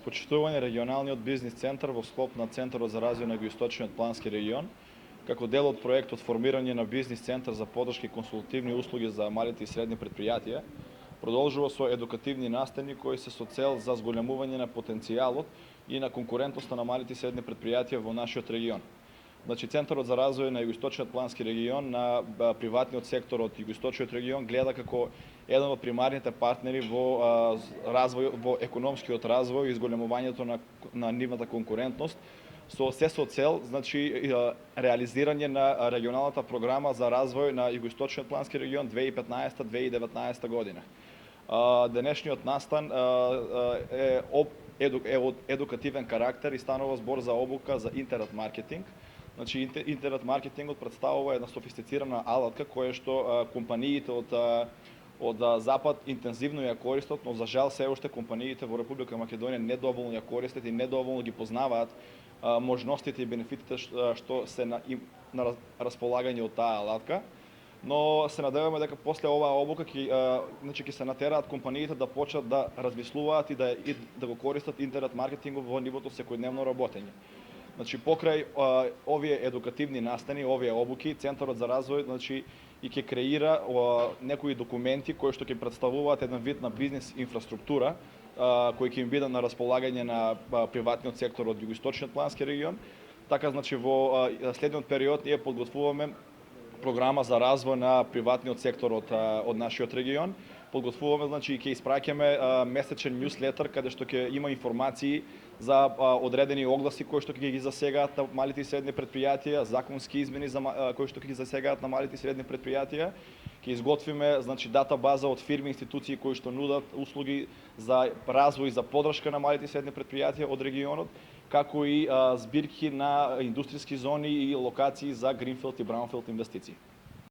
почитување регионалниот бизнис центар во склоп на Центарот за развој на Југоисточниот плански регион, како дел од проектот формирање на бизнис центар за поддршка и консултативни услуги за малите и средни предпријатија, продолжува со едукативни настани кои се со цел за зголемување на потенцијалот и на конкурентноста на малите и средни предпријатија во нашиот регион. Значи, Центарот за развој на Југоисточниот плански регион на приватниот сектор од Југоисточниот регион гледа како еден од примарните партнери во во економскиот развој и зголемувањето на нивната конкурентност со цел, значи, реализирање на регионалната програма за развој на Југоисточниот плански регион 2015-2019 година. Денешниот настан е од едукативен карактер и станува збор за обука за интернет маркетинг. Значи, интернет маркетингот представува една софистицирана алатка која што компаниите од Запад интензивно ја користат, но за жал се уште компаниите во Република Македонија недоволно ја користат и недоволно ги познаваат можностите и бенефитите што се на располагање од таа алатка. Но се надеваме дека после оваа обука ќе се натераат компаниите да почнат да размислуваат и да го користат интернет маркетингот во нивото секојдневно работење. Значи, покрај овие едукативни настани, овие обуки, Центарот за развој, значи, и ќе креира некои документи кои што ќе представуваат еден вид на бизнис инфраструктура, кои ќе им бидат на располагање на приватниот сектор од Југоисточниот плански регион. Така, значи, во следниот период ние подготвуваме програма за развој на приватниот сектор од нашиот регион. Подготвуваме, значи, и ќе испраќаме месечен ньюслетер каде што ќе има информации за одредени огласи кои што ќе ги засегаат на малите и средни предпријатија, законски измени кои што ќе ги засегаат на малите и средни предпријатија. Ќе изготвиме, значи, дата база од фирми и институции кои што нудат услуги за развој и за поддршка на малите и средни предпријатија од регионот, како и збирки на индустријски зони и локации за гринфилд и браунфилд инвестиции.